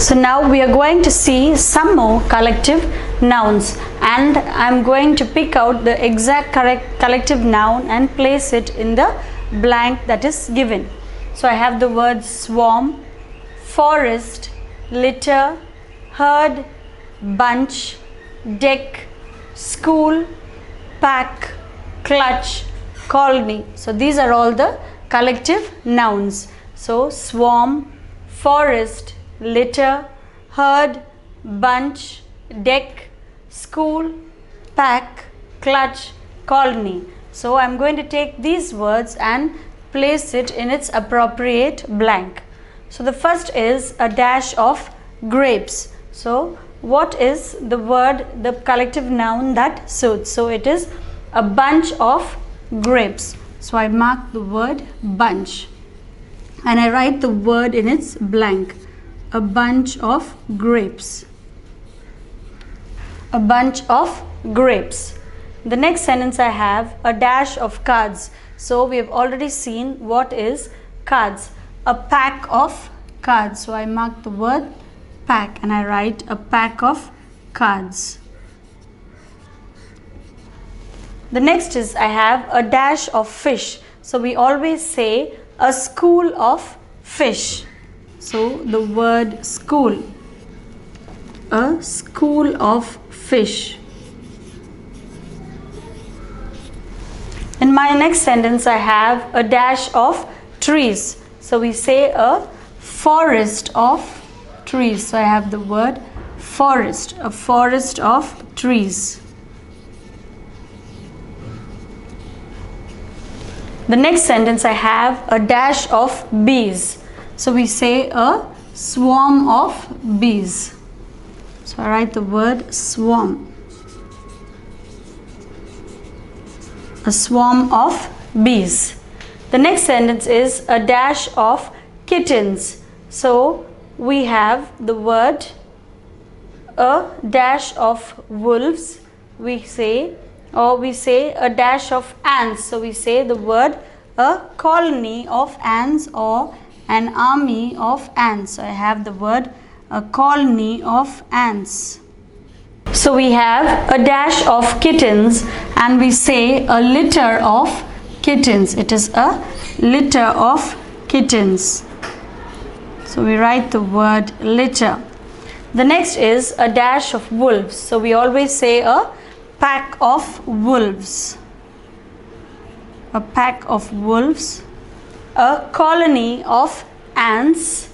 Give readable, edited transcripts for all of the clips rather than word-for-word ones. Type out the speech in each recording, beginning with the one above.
So now we are going to see some more collective nouns, and I'm going to pick out the exact correct collective noun and place it in the blank that is given. So I have the words swarm, forest, litter, herd, bunch, deck, school, pack, clutch, colony. So these are all the collective nouns. So swarm, forest, litter, herd, bunch, deck, school, pack, clutch, colony. So I'm going to take these words and place it in its appropriate blank. So the first is a dash of grapes. So what is the word, the collective noun that suits? So it is a bunch of grapes. So I mark the word bunch and I write the word in its blank. A bunch of grapes. A bunch of grapes. The next sentence I have a dash of cards. So we have already seen what is cards. A pack of cards. So I mark the word pack and I write a pack of cards. The next is I have a dash of fish. So we always say a school of fish. So the word school. A school of fish. In my next sentence I have a dash of trees. So we say a forest of trees. So I have the word forest. A forest of trees. The next sentence I have a dash of bees. So we say a swarm of bees. So I write the word swarm. A swarm of bees. The next sentence is a dash of kittens. So we have the word a dash of wolves. We say a dash of ants. So we say the word a colony of ants or an army of ants. So I have the word a colony of ants. So we have a dash of kittens and we say a litter of kittens. It is a litter of kittens. So we write the word litter. The next is a dash of wolves. So we always say a pack of wolves. A pack of wolves. A colony of ants.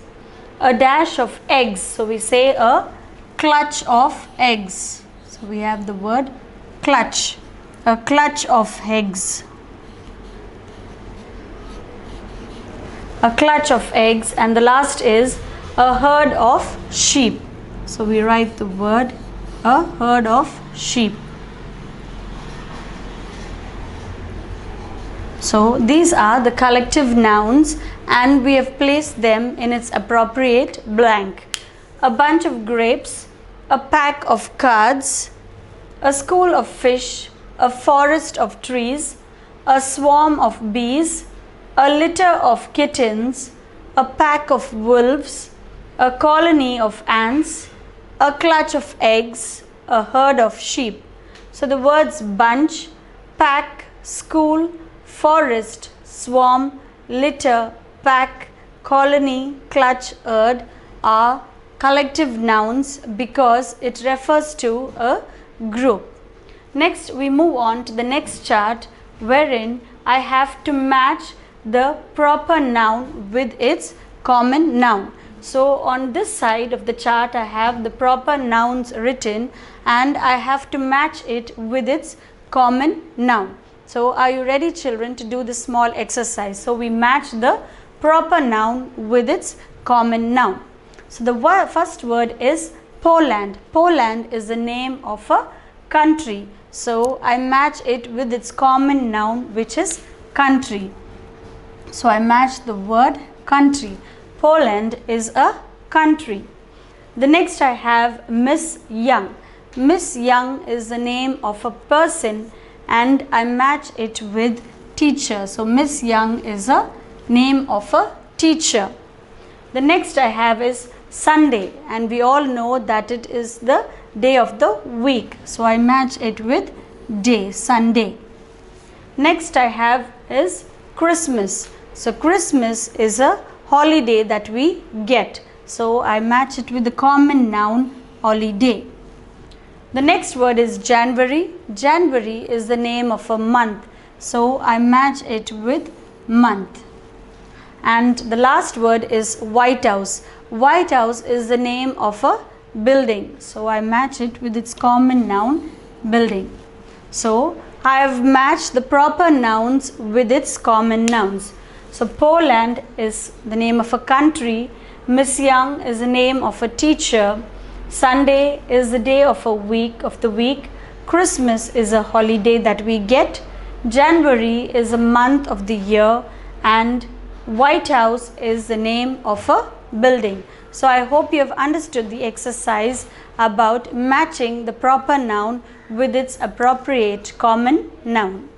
A dash of eggs. So we say a clutch of eggs. So we have the word clutch. A clutch of eggs. A clutch of eggs. And the last is a herd of sheep. So we write the word a herd of sheep. So these are the collective nouns and we have placed them in its appropriate blank. A bunch of grapes, a pack of cards, a school of fish, a forest of trees, a swarm of bees, a litter of kittens, a pack of wolves, a colony of ants, a clutch of eggs, a herd of sheep. So the words bunch, pack, school, forest, swarm, litter, pack, colony, clutch, herd are collective nouns because it refers to a group. Next we move on to the next chart wherein I have to match the proper noun with its common noun. So on this side of the chart I have the proper nouns written and I have to match it with its common noun. So are you ready children to do this small exercise? So we match the proper noun with its common noun. So the first word is Poland. Poland is the name of a country. So I match it with its common noun which is country. So I match the word country. Poland is a country. The next I have Miss Young. Miss Young is the name of a person and I match it with teacher. So Miss Young is a name of a teacher. The next I have is Sunday, and we all know that it is the day of the week. So I match it with day, Sunday. Next I have is Christmas. So Christmas is a holiday that we get. So I match it with the common noun holiday. The next word is January. January is the name of a month. So I match it with month. And the last word is White House. White House is the name of a building. So I match it with its common noun building. So I have matched the proper nouns with its common nouns. So Poland is the name of a country. Miss Young is the name of a teacher. Sunday is the day of the week. Christmas is a holiday that we get. January is a month of the year, and White House is the name of a building. So I hope you have understood the exercise about matching the proper noun with its appropriate common noun.